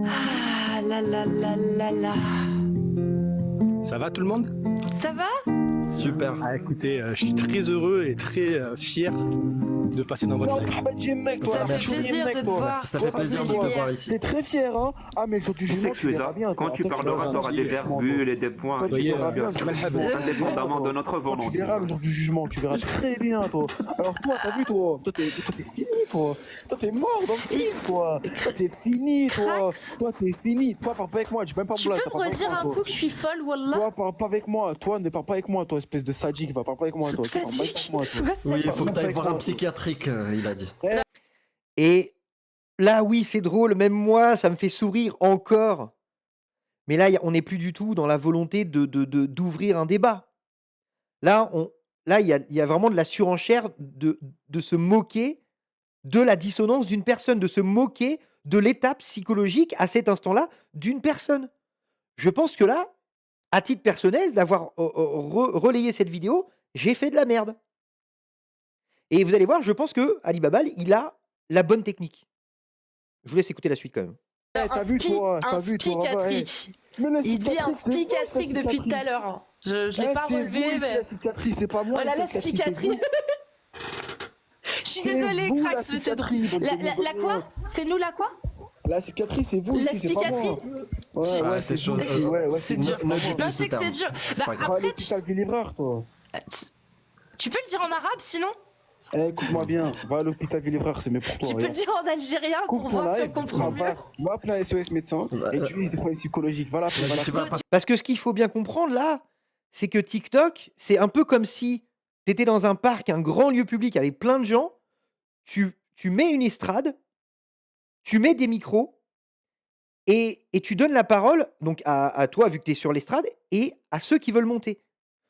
Ah là là là là là. Ça va tout le monde? Ça va? Super. Ah, écoutez, je suis très heureux et très fier de passer dans votre live. Ahmed Jemek, toi. Ça fait plaisir de te voir. Ça fait plaisir de te voir ici. T'es très fier, hein. Ah, mais le jour du jugement, tu verras bien. Quand tu parleras, tu auras des verbules et des points. Toi, tu verras bien. Indépendamment de notre Tu volonté. verras le jour du jugement, tu verras très bien, toi. Alors, toi, t'as vu, toi? Toi, t'es fini, toi. Toi, t'es mort dans le film, toi. Toi, t'es fini, toi. Crax. Toi, t'es fini. Toi, parle pas avec moi. Je vais même pas me Tu blague. peux me redire un coup que je suis folle, Wallah? Toi, parle pas avec moi. Toi, ne parle pas avec moi, toi, espèce de sadique. Va parle pas avec moi, toi. Tu parles pas avec moi, toi. Oui, il faut que tu ailles Avec voir un moi. psychiatrique, il a dit. Et là, oui, c'est drôle, même moi, ça me fait sourire encore. Mais là, on n'est plus du tout dans la volonté d'ouvrir un débat. Là, il y a vraiment de la surenchère de se moquer de la dissonance d'une personne, de se moquer de l'état psychologique à cet instant-là d'une personne. Je pense que là, à titre personnel, d'avoir relayé cette vidéo, j'ai fait de la merde. Et vous allez voir, je pense que Ali Babal, il a la bonne technique. Je vous laisse écouter la suite quand même. T'as vu, toi, Un psychiatrique. Il dit un psychiatrique depuis tout à l'heure. Hein. Je l'ai pas relevé, mais. La psychiatrie, c'est pas moi. Voilà la psychiatrie. Je suis désolée, Crax, mais c'est drôle. La quoi? C'est nous la quoi? La psychiatrie, c'est vous. La ici, c'est pas moi. psychiatrie. Ouais, c'est chaud. C'est dur. Non, je sais que c'est dur. Bah, après, l'hôpital du livreur, toi. tu peux le dire en arabe sinon? Écoute-moi bien, va à l'hôpital du livreur, c'est mieux pour toi. Tu peux le dire en algérien pour voir si on comprend mieux. Va appeler un SOS médecin et tu lui des problèmes psychologiques. Voilà, Parce que ce qu'il faut bien comprendre là, c'est que TikTok, c'est un peu comme si tu étais dans un parc, un grand lieu public avec plein de gens, tu mets une estrade, tu mets des micros et tu donnes la parole donc à toi, vu que tu es sur l'estrade, et à ceux qui veulent monter.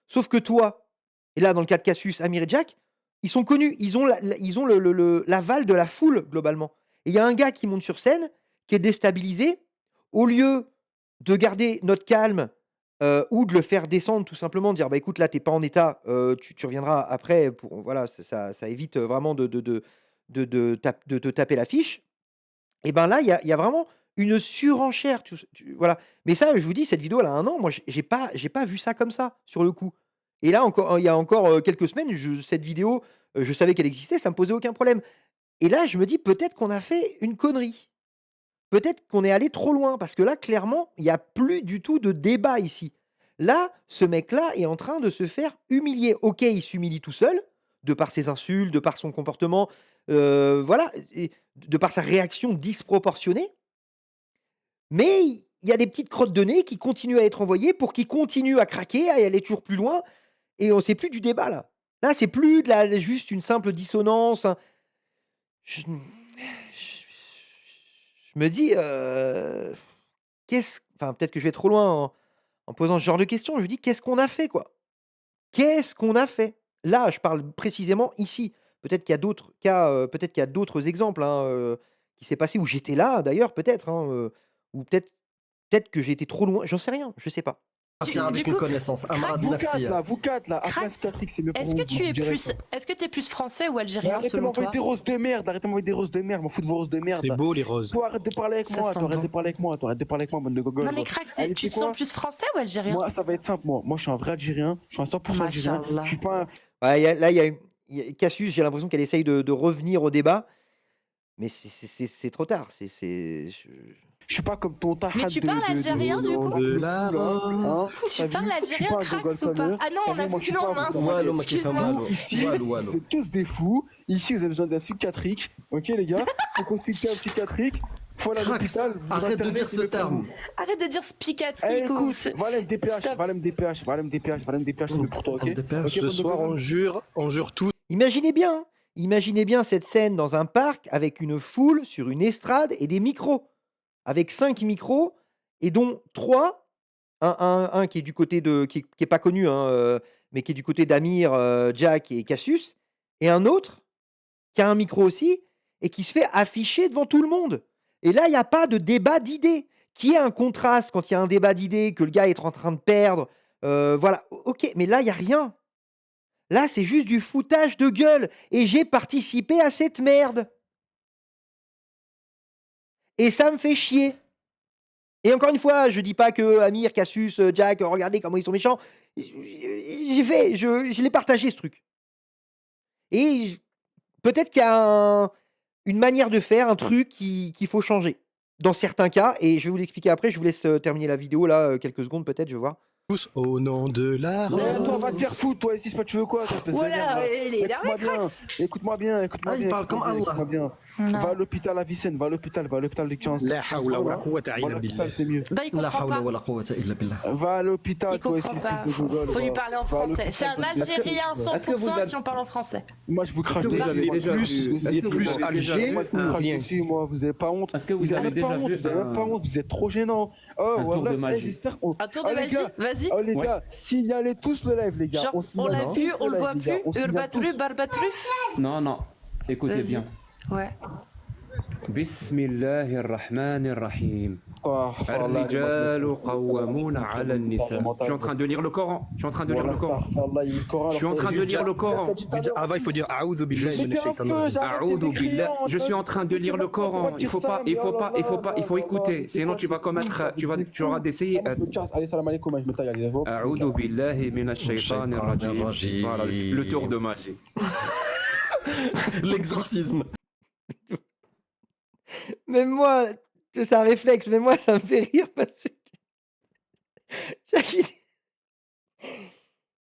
Sauf que toi, et là dans le cas de Cassius, Amir et Jack, ils sont connus, ils ont l'aval de la foule globalement. Et il y a un gars qui monte sur scène, qui est déstabilisé, au lieu de garder notre calme ou de le faire descendre tout simplement, dire bah écoute là t'es pas en état, tu reviendras après pour voilà ça évite vraiment de te taper l'affiche. Et ben là il y a vraiment une surenchère, voilà. Mais ça je vous dis cette vidéo elle a 1 an, moi j'ai pas vu ça comme ça sur le coup. Et là encore il y a encore quelques semaines, cette vidéo je savais qu'elle existait, ça me posait aucun problème. Et là je me dis peut-être qu'on a fait une connerie. Peut-être qu'on est allé trop loin parce que là, clairement, il y a plus du tout de débat ici. Là, ce mec-là est en train de se faire humilier. OK, il s'humilie tout seul, de par ses insultes, de par son comportement, voilà, et de par sa réaction disproportionnée. Mais il y a des petites crottes de nez qui continuent à être envoyées pour qu'il continue à craquer, à aller toujours plus loin. Et on sait plus du débat là. Là, c'est plus juste une simple dissonance. Je me dis, enfin, peut-être que je vais trop loin en posant ce genre de questions. Je me dis: «Qu'est-ce qu'on a fait, quoi? Qu'est-ce qu'on a fait?» Là, je parle précisément ici. Peut-être qu'il y a d'autres cas, peut-être qu'il y a d'autres exemples, hein, qui s'est passé où j'étais là d'ailleurs peut-être, hein, ou peut-être que j'ai été trop loin, j'en sais rien, je sais pas. Partir avec du une coup, connaissance. Amrad, Vous merci. quatre là, vous quatre là, après Crax, cicatrique, c'est mieux pour est-ce vous. que tu es direct, plus, est-ce que t'es plus français ou Mais algérien arrêtez de selon m'envoyer toi? des roses de merde, arrêtez de m'envoyer des roses de merde, m'en fous de vos roses de merde. C'est beau les roses. Toi, arrête de parler avec Ça moi, sent toi, arrête bon. de parler avec moi, toi, arrête de parler avec moi, bande de gogol. Non mais Crax, Allez, tu tu te sais sens quoi plus français ou algérien? Moi, ça va être simple, moi je suis un vrai Algérien, je suis un 100% Algérien. Machallah. Je suis pas un... Ouais, là, Cassius, j'ai l'impression qu'elle essaye de revenir au débat, mais c'est trop tard. Je suis pas comme ton tahad Mais tu parles algérien du coup? De la rose. Tu parles algérien Crax ou pas? Ah non, on a vu non, mince. Wallo, ma kiffa Excuse-moi. wallo. Ici, Wallo, vous wallo. êtes tous des fous. Ici, vous avez besoin d'un psychiatrique. Ok, les gars? Faut consulter un psychiatrique. Faut aller à Crax, l'hôpital. arrête de dire ce terme. Arrête de dire Eh, spicatrique ou... écoute, va à l'MDPH, Stop. va à l'MDPH, va à l'MDPH, va à l'MDPH, c'est mieux pour toi, ok? MDPH. Ok, Ce bande de soir, gogol. on jure tous. Imaginez bien cette scène dans un parc avec une foule sur une estrade et des micros. Avec 5 micros, et dont 3, un qui est du côté de. Qui est pas connu, hein, mais qui est du côté d'Amir, Jack et Cassius, et un autre qui a un micro aussi, et qui se fait afficher devant tout le monde. Et là, il n'y a pas de débat d'idées. Qui est un contraste quand il y a un débat d'idées, que le gars est en train de perdre. Voilà, ok, mais là, il n'y a rien. Là, c'est juste du foutage de gueule. Et j'ai participé à cette merde. Et ça me fait chier. Et encore une fois, je dis pas que Amir, Cassius, Jack, regardez comment ils sont méchants. Je l'ai partagé ce truc. Et peut-être qu'il y a une manière de faire, un truc qu'il faut changer. Dans certains cas, et je vais vous l'expliquer après, je vous laisse terminer la vidéo là, quelques secondes peut-être, je vais voir. Tous au nom de la Ouais, toi, rose. va te faire foutre, toi, ici, c'est pas tu veux quoi, toi, espèce de merde, Voilà, là. il est énervé, Écoute-moi bien, Crax. écoute-moi bien, écoute-moi Ah, il bien. parle comme Allah. Écoute-moi bien. Non. Va à l'hôpital à Vicenne, va à l'hôpital de 15. La hawla wa la quwwata Va à illa l'hôpital, billah. c'est mieux. Bah, il La comprend hawla pas. wa la quwwata illa billah. Va à l'hôpital, Il toi, ici, comprend pas. espèce de gogol. Faut lui va. parler en Va à français. l'hôpital, C'est un parce que- Algérien Est-ce que vous 100% avez- qui en parle en français. Moi, je vous crache Est-ce que vous dessus. avez moi, déjà plus, vu- vous est-ce êtes que vous plus avez Alger, déjà moi, vu je vous crache rien. dessus, moi, vous avez pas honte. Est-ce que Vous vous avez avez même pas déjà honte, vu vous avez même pas honte, vous êtes trop gênant. Oh, un tour voilà, de magie. j'espère qu'on... Un tour Oh, de les magie, gars, vas-y. Oh les Ouais. gars, signalez tous le live, les gars. Genre, on signale l'a tous vu, on le live, voit les gars. plus. On signale Urbatru, tous. barbatru. Non, non. Écoutez Vas-y. bien. Ouais. Bismillahirrahmanirrahim. Oh, الرجال قوامون على النساء. Je suis en train de lire le Coran. Je suis en train de lire le Coran. Je suis en train de lire le Coran. Avant, il faut dire A'udhu billahi minash shaitanir rajim. A'oudou billah. Je suis en train de lire le Coran. Il faut écouter. Sinon tu vas commettre, tu auras des sayyi'at. Allez, salam alaikum, je me taille, allez, A'oudou billahi minash shaitanir rajim. Voilà, le tour de magie. L'exorcisme. Même moi, c'est un réflexe, mais moi, ça me fait rire parce que.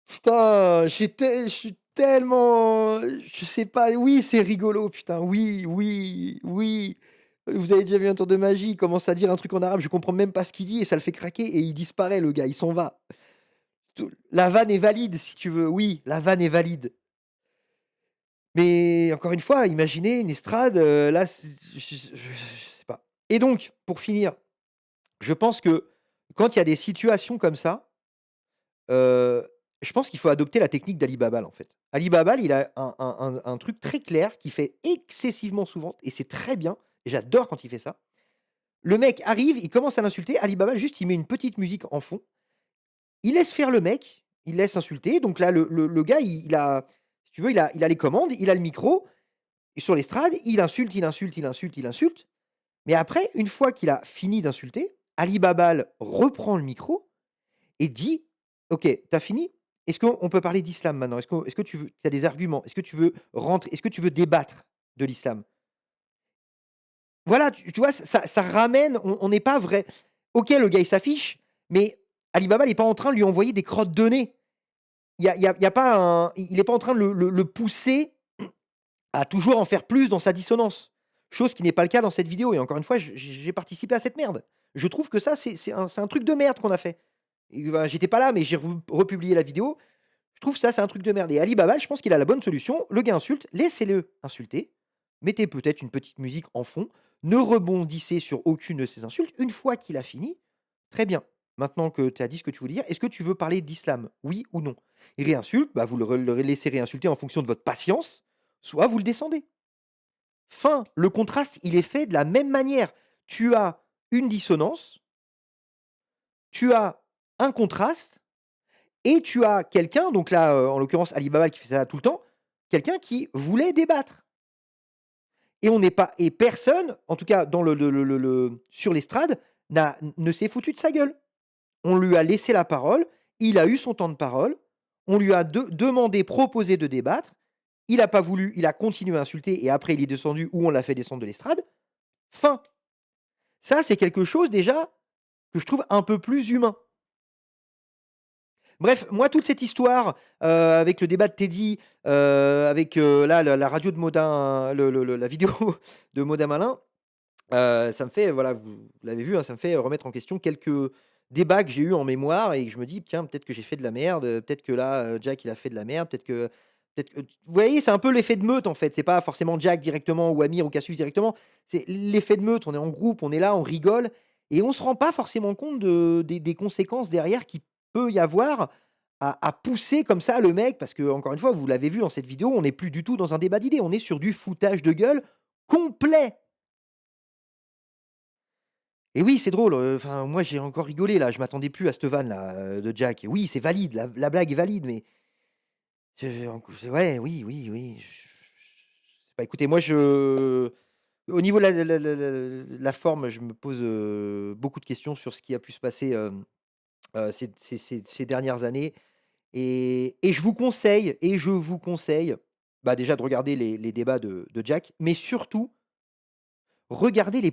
Putain, je suis tellement. Je sais pas. Oui, c'est rigolo, putain. Oui. Vous avez déjà vu un tour de magie, il commence à dire un truc en arabe, je comprends même pas ce qu'il dit et ça le fait craquer et il disparaît, le gars, il s'en va. La vanne est valide, si tu veux. Oui, la vanne est valide. Mais encore une fois, imaginez une estrade, là, je sais pas. Et donc, pour finir, je pense que quand il y a des situations comme ça, je pense qu'il faut adopter la technique d'Ali Babal, en fait. Ali Babal, il a un truc très clair qu'il fait excessivement souvent, et c'est très bien, et j'adore quand il fait ça. Le mec arrive, il commence à l'insulter, Ali Babal, juste, il met une petite musique en fond, il laisse faire le mec, il laisse insulter, donc là, le gars, il a, si tu veux, il a les commandes, il a le micro, et sur l'estrade, il insulte, mais après, une fois qu'il a fini d'insulter, Ali Babal reprend le micro et dit: «OK, t'as fini? Est-ce qu'on peut parler d'islam maintenant? Est-ce que tu as des arguments? Est-ce que tu veux rentrer? Est-ce que tu veux débattre de l'islam?» Voilà, tu vois, ça ramène, on n'est pas vrai. OK, le gars, il s'affiche, mais Ali Babal n'est pas en train de lui envoyer des crottes de nez. Il y a pas un il est pas en train de le pousser à toujours en faire plus dans sa dissonance. Chose qui n'est pas le cas dans cette vidéo et encore une fois, j'ai participé à cette merde. Je trouve que ça, c'est un truc de merde qu'on a fait. Et ben, j'étais pas là, mais j'ai republié la vidéo. Je trouve ça, c'est un truc de merde. Et Ali Babal, je pense qu'il a la bonne solution. Le gars insulte, laissez-le insulter. Mettez peut-être une petite musique en fond. Ne rebondissez sur aucune de ces insultes. Une fois qu'il a fini, très bien. Maintenant que tu as dit ce que tu voulais dire, est-ce que tu veux parler d'islam? Oui ou non? Il réinsulte, bah vous le laissez réinsulter en fonction de votre patience, soit vous le descendez. Fin. Le contraste, il est fait de la même manière. Tu as une dissonance, tu as un contraste et tu as quelqu'un, donc là, en l'occurrence Ali Baba qui fait ça tout le temps, quelqu'un qui voulait débattre. Et on n'est pas et personne, en tout cas dans sur l'estrade, ne s'est foutu de sa gueule. On lui a laissé la parole, il a eu son temps de parole, on lui a demandé, proposé de débattre, il a pas voulu, il a continué à insulter et après il est descendu ou on l'a fait descendre de l'estrade. Fin. Ça, c'est quelque chose déjà que je trouve un peu plus humain. Bref, moi, toute cette histoire, avec le débat de Teddy, avec, là, la radio de Modin, la vidéo de Modin Malin, ça me fait, voilà, vous l'avez vu, hein, ça me fait remettre en question quelques débats que j'ai eus en mémoire et que je me dis: «Tiens, peut-être que j'ai fait de la merde, peut-être que là, Jack, il a fait de la merde, peut-être que» vous voyez, c'est un peu l'effet de meute, en fait. C'est pas forcément Jack directement ou Amir ou Cassius directement, c'est l'effet de meute. On est en groupe, on est là, on rigole et on se rend pas forcément compte des conséquences derrière qu'il peut y avoir à pousser comme ça le mec parce que encore une fois, vous l'avez vu dans cette vidéo, on n'est plus du tout dans un débat d'idées, on est sur du foutage de gueule complet. Et oui, c'est drôle, enfin, moi, j'ai encore rigolé là, je m'attendais plus à cette vanne là, de Jack. Oui, c'est valide, la blague est valide, mais c'est ouais, oui, oui, oui, je sais pas, écoutez, moi, au niveau de la forme, je me pose, beaucoup de questions sur ce qui a pu se passer, ces dernières années et je vous conseille, bah, déjà de regarder les débats de Jack, mais surtout, regardez les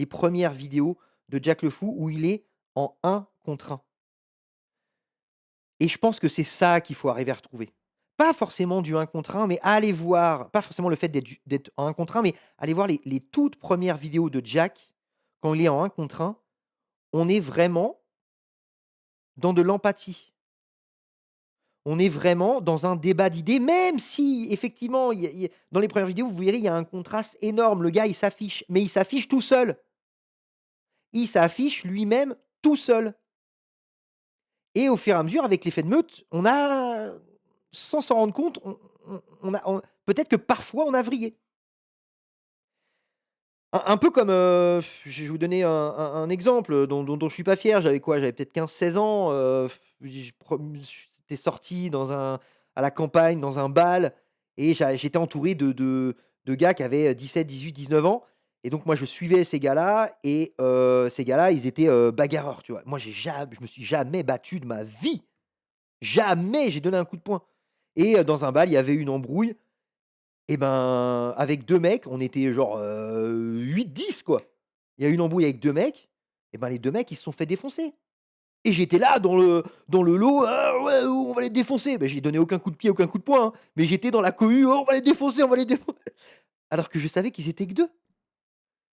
premières vidéos de Jack le Fou où il est en un contre un. Et je pense que c'est ça qu'il faut arriver à retrouver. Pas forcément du un contre un, mais aller voir, pas forcément le fait d'être en un contre un, mais aller voir les toutes premières vidéos de Jack quand il est en un contre un. On est vraiment dans de l'empathie. On est vraiment dans un débat d'idées, même si effectivement, dans les premières vidéos, vous verrez, il y a un contraste énorme. Le gars, il s'affiche, mais il s'affiche tout seul. Il s'affiche lui-même tout seul. Et au fur et à mesure, avec l'effet de meute, on a, sans s'en rendre compte, peut-être que parfois on a vrillé. Un peu comme, je vais vous donner un exemple dont je suis pas fier. J'avais quoi? J'avais peut-être 15-16 ans, j'étais sorti à la campagne, dans un bal et j'étais entouré de gars qui avaient 17-18-19 ans et donc moi je suivais ces gars-là et ces gars-là, ils étaient, bagarreurs, tu vois? Moi je me suis jamais battu de ma vie. Jamais j'ai donné un coup de poing et dans un bal, il y avait une embrouille et ben, avec 2 mecs, on était genre, 8-10 quoi. Il y a eu une embrouille avec 2 mecs et ben, les 2 mecs, ils se sont fait défoncer et j'étais là dans le lot: «Ah ouais, on va les défoncer!» Ben, j'ai donné aucun coup de pied, aucun coup de poing, hein, mais j'étais dans la cohue: «Oh, on va les défoncer, on va les défoncer!» Alors que je savais qu'ils étaient que 2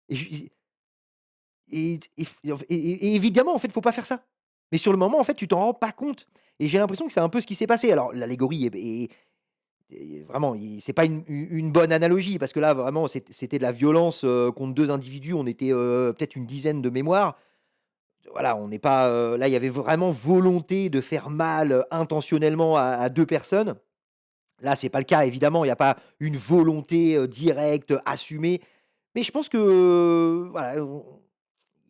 et je et évidemment, en fait, faut pas faire ça. Mais sur le moment, en fait, tu t'en rends pas compte et j'ai l'impression que c'est un peu ce qui s'est passé. Alors l'allégorie est vraiment, c'est pas une bonne analogie parce que là, vraiment, c'était de la violence, contre 2 individus. On était, peut-être une dizaine de mémoire. Voilà, on n'est pas, là, il y avait vraiment volonté de faire mal, intentionnellement à 2 personnes. Là, c'est pas le cas évidemment, il y a pas une volonté, directe, assumée. Mais je pense que, voilà,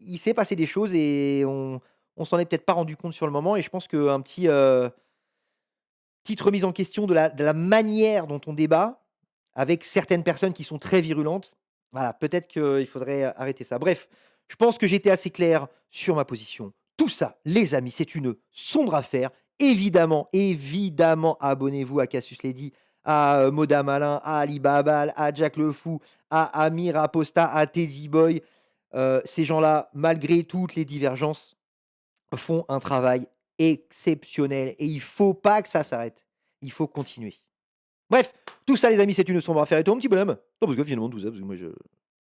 il s'est passé des choses et on s'en est peut-être pas rendu compte sur le moment et je pense qu'un petite remise en question de la manière dont on débat, avec certaines personnes qui sont très virulentes. Voilà, peut-être qu'il faudrait arrêter ça. Bref, je pense que j'étais assez clair sur ma position. Tout ça, les amis, c'est une sombre affaire. Évidemment, évidemment, abonnez-vous à Cassius Lady, à Moda Malin, à Ali Babal, à Jack le Fou, à Amir Aposta, à Teddy Boy. Ces gens-là, malgré toutes les divergences, font un travail exceptionnel et il faut pas que ça s'arrête. Il faut continuer. Bref, tout ça les amis, c'est une sombre affaire et toi mon petit bonhomme? Non parce que finalement tout ça, parce que moi je